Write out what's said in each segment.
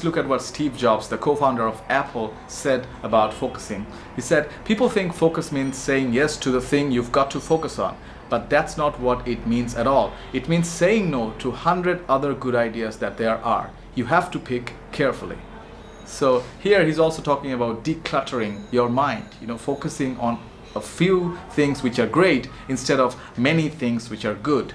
Look at what Steve Jobs, the co-founder of Apple, said about focusing. He said, people think focus means saying yes to the thing you've got to focus on. But that's not what it means at all. It means saying no to 100 other good ideas that there are. You have to pick carefully. So here he's also talking about decluttering your mind, focusing on a few things which are great instead of many things which are good.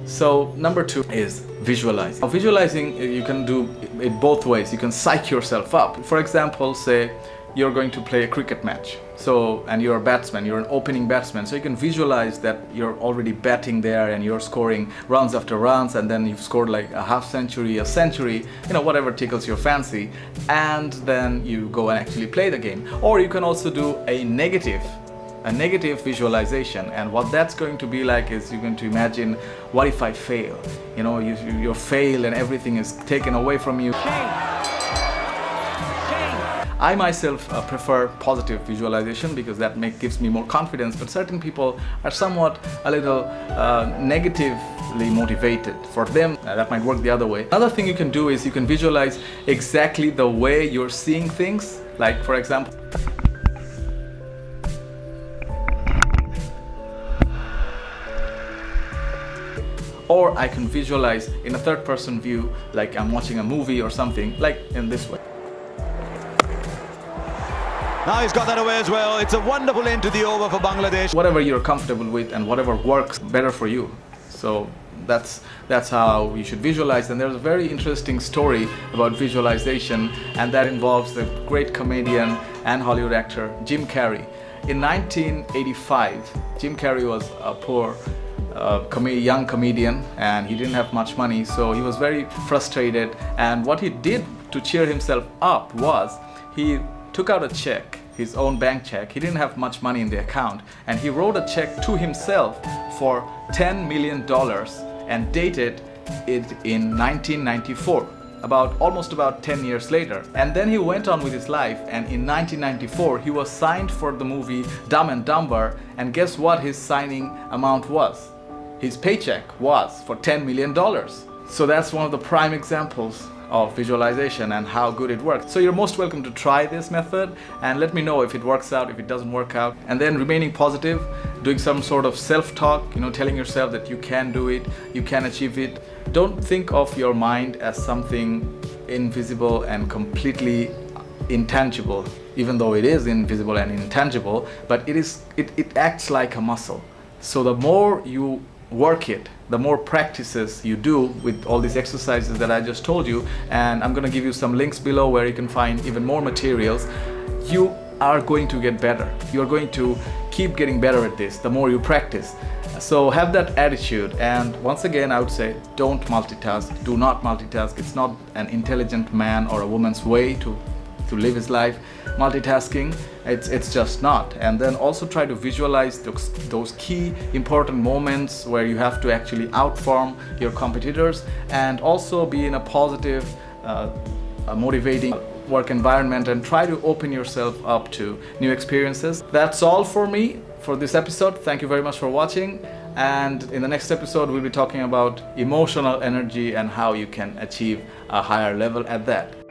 So number 2 is visualize. Now, visualizing, you can do it both ways. You can psych yourself up. For example, say you're going to play a cricket match. And you're a batsman, you're an opening batsman. So you can visualize that you're already batting there and you're scoring runs after runs, and then you've scored like a half century, a century, whatever tickles your fancy. And then you go and actually play the game. Or you can also do a negative visualization, and what that's going to be like is you're going to imagine, what if I fail? You fail and everything is taken away from you. I myself prefer positive visualization because that gives me more confidence, but certain people are somewhat a little negatively motivated. For them, that might work the other way. Another thing you can do is you can visualize exactly the way you're seeing things. Like, for example, or I can visualize in a third-person view, like I'm watching a movie or something, like in this way. Now he's got that away as well. It's a wonderful end to the over for Bangladesh. Whatever you're comfortable with and whatever works better for you. So that's how you should visualize. And there's a very interesting story about visualization, and that involves the great comedian and Hollywood actor Jim Carrey. In 1985, Jim Carrey was a poor young comedian, and he didn't have much money, so he was very frustrated. And what he did to cheer himself up was he took out a check, his own bank check. He didn't have much money in the account, and he wrote a check to himself for $10 million and dated it in 1994, almost about 10 years later. And then he went on with his life, and in 1994 he was signed for the movie Dumb and Dumber, and guess what his signing amount was? His paycheck was for $10 million. So that's one of the prime examples of visualization and how good it works. So you're most welcome to try this method and let me know if it works out, if it doesn't work out. And then remaining positive, doing some sort of self-talk, telling yourself that you can do it, you can achieve it. Don't think of your mind as something invisible and completely intangible, even though it is invisible and intangible, but it acts like a muscle. So the more you work it, the more practices you do with all these exercises that I just told you, and I'm going to give you some links below where you can find even more materials, you are going to get better. You're going to keep getting better at this the more you practice. So have that attitude, and once again I would say, don't multitask. Do not multitask. It's not an intelligent man or a woman's way to live his life. Multitasking, it's just not. And then also try to visualize those key important moments where you have to actually outperform your competitors, and also be in a positive, motivating work environment, and try to open yourself up to new experiences. That's all for me for this episode. Thank you very much for watching, and in the next episode we'll be talking about emotional energy and how you can achieve a higher level at that.